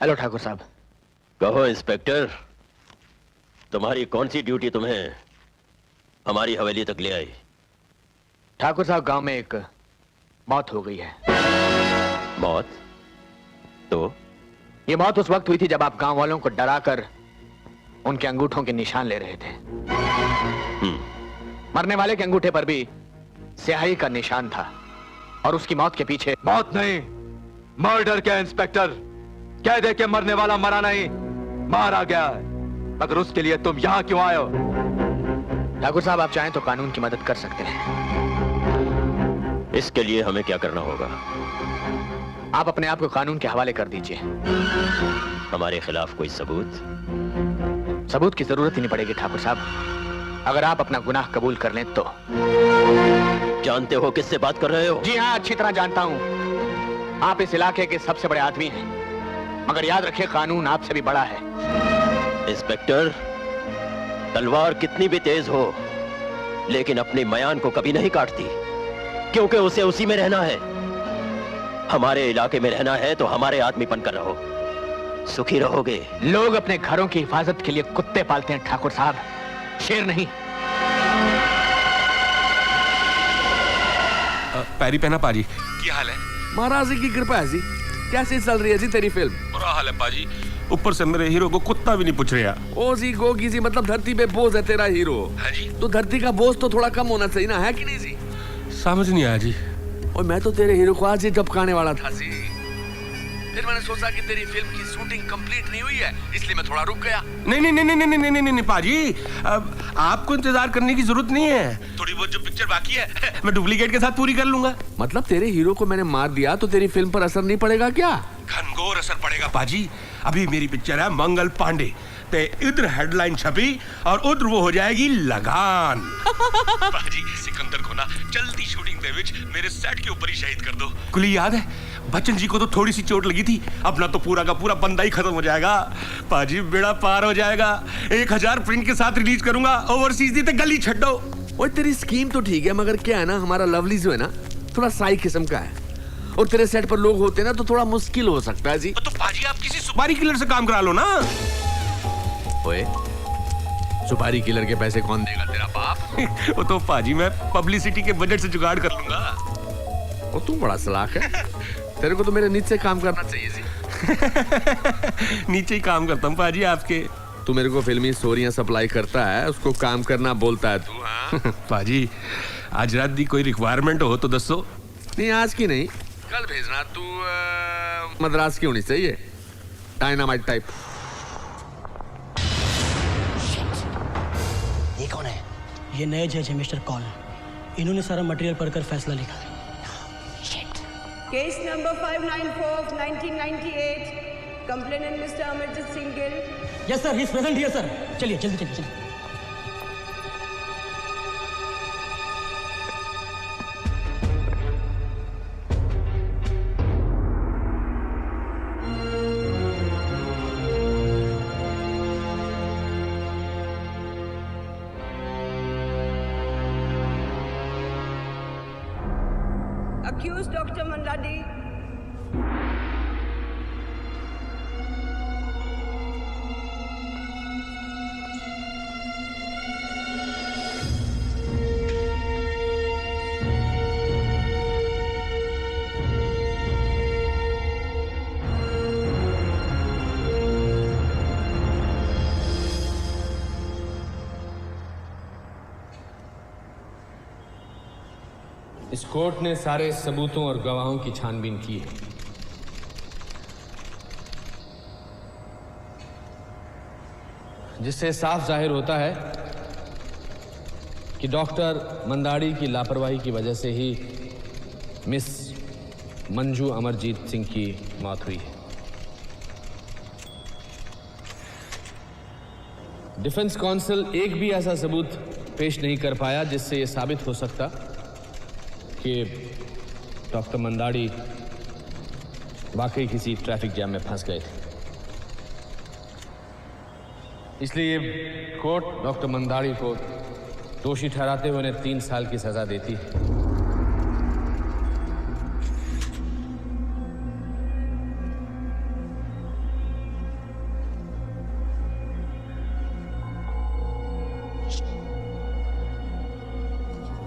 Hello Thakur साहब। कहो inspector, तुम्हारी कौन सी ड्यूटी तुम्हें हमारी हवेली तक ले आई? ठाकुर साहब, गांव में एक मौत हो गई है। मौत? तो ये मौत उस वक्त हुई थी जब आप गांव वालों को डराकर उनके अंगूठों के निशान ले रहे थे। मरने वाले के अंगूठे पर भी स्याही का निशान था और उसकी मौत के पीछे। मौत नहीं, मर्डर क्या इंस्पेक्टर? कह दे कि मरने वाला मरा नहीं, मारा गया है। मगर उसके लिए तुम यहां क्यों आए हो? ठाकुर साहब, आप चाहें तो कानून की मदद कर सकते हैं। इसके लिए हमें क्या करना होगा? आप अपने आप को कानून के हवाले कर दीजिए। हमारे खिलाफ कोई सबूत? सबूत की जरूरत ही नहीं पड़ेगी ठाकुर साहब, अगर आप अपना गुनाह कबूल कर लें तो। जानते हो किससे बात कर रहे हो? जी हाँ, अच्छी तरह जानता हूं। आप इस इलाके के सबसे बड़े आदमी हैं, मगर याद रखिए कानून आपसे भी बड़ा है। इंस्पेक्टर, तलवार कितनी भी तेज हो लेकिन अपनी मयान को कभी नहीं काटती, क्योंकि उसे उसी में रहना है। हमारे इलाके में रहना है तो हमारे आदमी बनकर रहो, सुखी रहोगे। लोग अपने घरों की हिफाजत के लिए कुत्ते पालते हैं ठाकुर साहब, शेर नहीं। पैरी पहना पाजी। क्या हाल है? महाराज की कृपा है जी। कैसी चल रही है जी तेरी फिल्म? बुरा हाल है पाजी, ऊपर से मेरे हीरो को कुत्ता भी नहीं पूछ रहा। ओ जी गोगी जी, मतलब धरती पे बोझ है तेरा हीरो। है जी? तो धरती का बोझ तो थोड़ा कम होना चाहिए ना, है कि नहीं जी? समझ नहीं आया जी। और मैं तो तेरे हीरो को आज ही टपकाने वाला था जी, फिर मैंने सोचा कि तेरी फिल्म की शूटिंग कंप्लीट नहीं हुई है, इसलिए मैं थोड़ा रुक गया। नहीं नहीं नहीं नहीं नहीं नहीं नहीं नहीं पाजी, अब आपको इंतजार करने की जरूरत नहीं है। थोड़ी बहुत जो पिक्चर बाकी है मैं डुप्लीकेट के साथ पूरी कर लूंगा। मतलब तेरे हीरो को मैंने मार दिया तो तेरी फिल्म पर असर नहीं पड़ेगा क्या? घनघोर असर पड़ेगा पाजी। अभी मेरी पिक्चर है मंगल पांडे, ते इधर हेडलाइन छपी और उधर वो हो जाएगी लगान। पाजी, सिकंदर को ना जल्दी शूटिंग दे विच मेरे सेट के ऊपर ही शहीद कर दो। कुली याद है, बच्चन जी को तो थोड़ी सी चोट लगी थी, अपना तो पूरा का पूरा बंदा ही खत्म हो जाएगा। पाजी, बेड़ा पार हो जाएगा। 1000 प्रिंट के साथ रिलीज करूंगा, ओवरसीज दी ते गली छड्डो। और तेरी स्कीम तो ठीक है, मगर क्या है ना, हमारा लवली जो है ना थोड़ा साई किस्म का है, और तेरे सेट पर लोग होते ना तो थोड़ा मुश्किल हो सकता है जी। तो पाजी आप किसी सुपारी किलर से काम करा लो ना। ओए, सुपारी किलर के पैसे कौन देगा? तेरा बाप। वो तो पाजी मैं पब्लिसिटी के बजट से जुगाड़ कर लूंगा। और तू बड़ा सलाख है, तेरे को तो मेरे नीचे काम करना चाहिए जी। नीचे ही काम करता हूँ पाजी आपके। तू मेरे को फिल्मी स्टोरियां सप्लाई करता है, उसको काम करना बोलता है तू। हाँ पाजी, आज रात दी कोई रिक्वायरमेंट हो तो दसो। नहीं, आज की नहीं, कल भेजना। तू मद्रास की होनी चाहिए, डायनामाइट टाइप। ये कौन है? ये नए जज है मिस्टर कॉल, इन्होंने सारा मटेरियल पढ़कर फैसला लिखा है। Case number 594 of 1998, complainant mister Amarjeet Singh Gill. Yes sir, he is present here sir. चलिए जल्दी चलिए चलिए। Accused Dr. Mandadi. इस कोर्ट ने सारे सबूतों और गवाहों की छानबीन की है। जिससे साफ जाहिर होता है कि डॉक्टर मंदाड़ी की लापरवाही की वजह से ही मिस मंजू अमरजीत सिंह की मौत हुई है। डिफेंस काउंसिल एक भी ऐसा सबूत पेश नहीं कर पाया जिससे यह साबित हो सकता कि डॉक्टर मंदाड़ी वाकई किसी ट्रैफिक जैम में फंस गए थे। इसलिए कोर्ट डॉक्टर मंदाड़ी को दोषी ठहराते हुए उन्हें 3 साल की सजा देती है।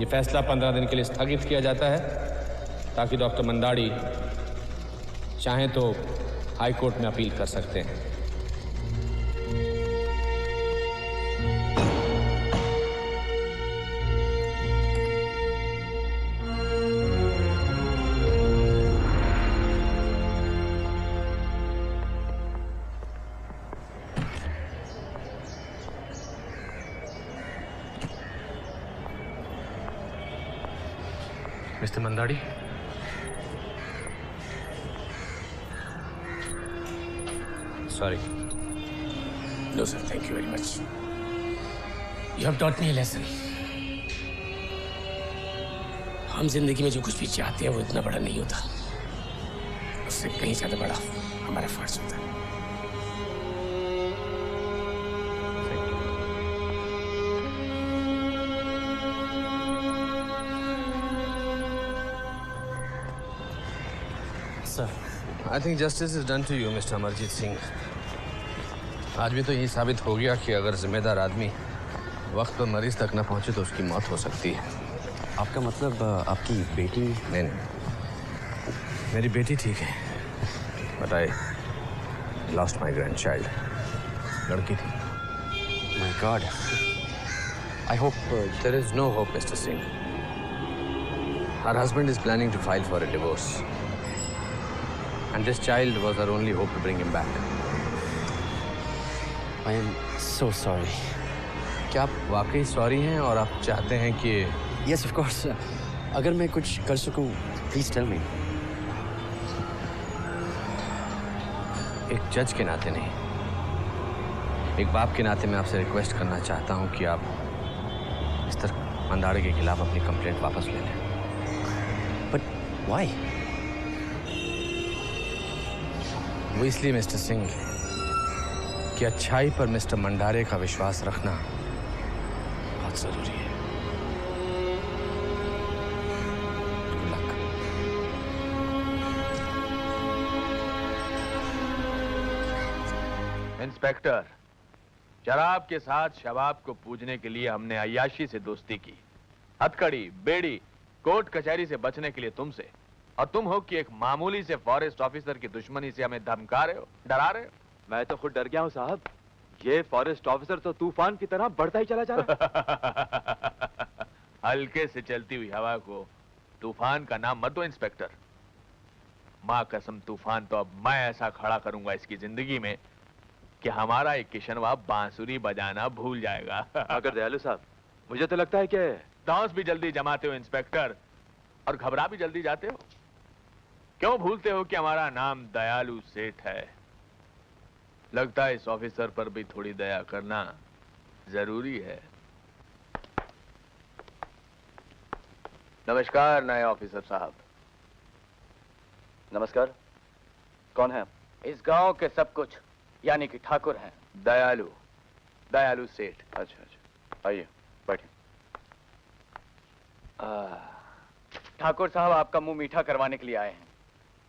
ये फैसला 15 दिन के लिए स्थगित किया जाता है ताकि डॉक्टर मंदाड़ी चाहें तो हाई कोर्ट में अपील कर सकते हैं। Mister Mandadi, sorry. No, sir. Thank you very much. You have taught me a lesson. हम जिंदगी में जो कुछ भी चाहते हैं वो इतना बड़ा नहीं होता, उससे कहीं ज्यादा बड़ा हमारा फर्ज होता है। I think justice is done to you, Mr. Amarjeet Singh. आज भी तो यही साबित हो गया कि अगर जिम्मेदार आदमी वक्त पर मरीज तक न पहुंचे तो उसकी मौत हो सकती है। आपका मतलब आपकी बेटी? नहीं, मेरी बेटी ठीक है, but I lost my grand child. लड़की थी। My God. I hope There is no hope, Mr. Singh. Her husband is planning to file for a divorce. And this child was our only hope to bring him back. I am so sorry. क्या आप वाकई sorry हैं और आप चाहते हैं कि Yes, of course. अगर मैं कुछ कर सकूं, please tell me. एक जज के नाते नहीं, एक बाप के नाते मैं आपसे रिक्वेस्ट करना चाहता हूं कि आप मिस्टर मंदाड़ी के खिलाफ अपनी कंप्लेंट वापस ले लें। But why? वो इसलिए मिस्टर सिंह कि अच्छाई पर मिस्टर मंडारे का विश्वास रखना बहुत जरूरी है। Good luck. इंस्पेक्टर, शराब के साथ शबाब को पूजने के लिए हमने अय्याशी से दोस्ती की, हथकड़ी, बेड़ी, कोर्ट कचहरी से बचने के लिए तुमसे, और तुम हो कि एक मामूली से फॉरेस्ट ऑफिसर की दुश्मनी से हमें धमका रहे हो, डरा रहे हो। मैं तो खुद डर गया हूं साहब। ये फॉरेस्ट ऑफिसर तो तूफान की तरह बढ़ता ही चला जा रहा है। हल्के से चलती हुई हवा को तूफान का नाम मत दो इंस्पेक्टर। मां कसम, तूफान तो अब मैं ऐसा खड़ा करूंगा इसकी जिंदगी में कि हमारा एक किशनवा बांसुरी बजाना भूल जाएगा। मगर दयालु साहब, मुझे तो लगता है कि दांस भी जल्दी जमाते हो इंस्पेक्टर, और घबरा भी जल्दी जाते हो। क्यों भूलते हो कि हमारा नाम दयालु सेठ है? लगता है इस ऑफिसर पर भी थोड़ी दया करना जरूरी है। नमस्कार नए ऑफिसर साहब। नमस्कार। कौन है? इस गांव के सब कुछ, यानी कि ठाकुर हैं। दयालु, दयालु सेठ। अच्छा अच्छा, आइए बैठिए। ठाकुर साहब आपका मुंह मीठा करवाने के लिए आए हैं।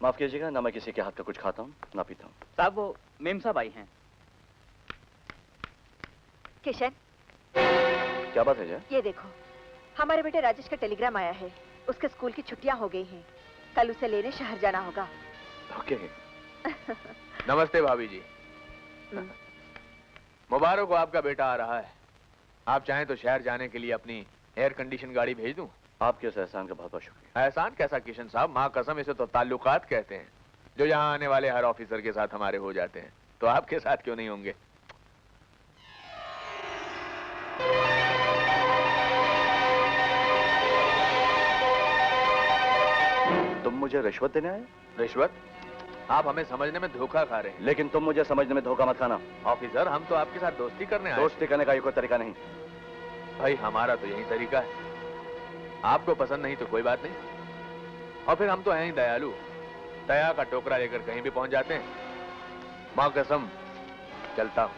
माफ कीजिएगा, ना मैं किसी के हाथ का कुछ खाता हूँ ना पीता हूँ। साहब वो मेम साहब आई हैं। किशन, क्या बात है जय? ये देखो, हमारे बेटे राजेश का टेलीग्राम आया है। उसके स्कूल की छुट्टियां हो गई हैं। कल उसे लेने शहर जाना होगा। ओके। नमस्ते भाभी जी। मुबारक हो, आपका बेटा आ रहा है। आप चाहें तो शहर जाने के लिए अपनी एयर कंडीशन गाड़ी भेज दूं। आपके इस एहसान का बहुत बहुत शुक्रिया। एहसान कैसा किशन साहब, माँ कसम इसे तो ताल्लुकात कहते हैं, जो यहाँ आने वाले हर ऑफिसर के साथ हमारे हो जाते हैं। तो आपके साथ क्यों नहीं होंगे? तुम मुझे रिश्वत देने आए? रिश्वत? आप हमें समझने में धोखा खा रहे हैं। लेकिन तुम मुझे समझने में धोखा मत खाना। ऑफिसर, हम तो आपके साथ दोस्ती करने आए। दोस्ती करने का ये कोई तरीका नहीं। भाई हमारा तो यही तरीका है। आपको पसंद नहीं तो कोई बात नहीं, और फिर हम तो हैं ही दयालु। दया का टोकरा लेकर कहीं भी पहुंच जाते हैं। मां कसम, चलता हूं।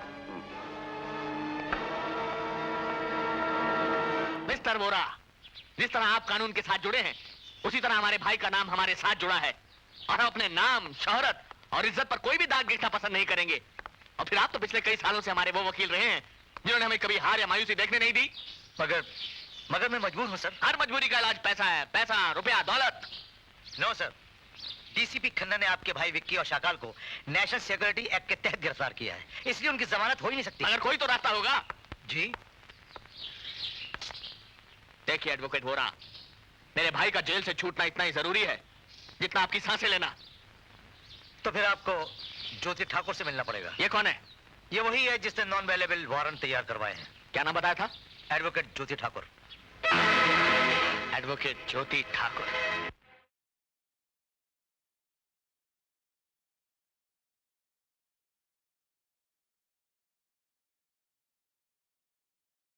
मिस्टर वोरा, जिस तरह आप कानून के साथ जुड़े हैं, उसी तरह हमारे भाई का नाम हमारे साथ जुड़ा है, और हम अपने नाम, शोहरत और इज्जत पर कोई भी दाग देखना पसंद नहीं करेंगे। और फिर आप तो पिछले कई सालों से हमारे वो वकील रहे हैं जिन्होंने हमें कभी हार या मायूसी देखने नहीं दी। मगर मैं मजबूर हूं सर। हर मजबूरी का इलाज पैसा है, पैसा, रुपया, दौलत। नो सर, डीसीपी खन्ना ने आपके भाई विक्की और शाकाल को नेशनल सिक्योरिटी एक्ट के तहत गिरफ्तार किया है, इसलिए उनकी जमानत हो ही नहीं सकती। अगर कोई तो रास्ता होगा। जी देखिए एडवोकेट वोरा, मेरे भाई का जेल से छूटना इतना ही जरूरी है जितना आपकी सांसें लेना। तो फिर आपको ज्योति ठाकुर से मिलना पड़ेगा। ये कौन है? ये वही है जिसने नॉन अवेलेबल वारंट तैयार करवाए हैं। क्या नाम बताया था? एडवोकेट ज्योति ठाकुर। एडवोकेट ज्योति ठाकुर।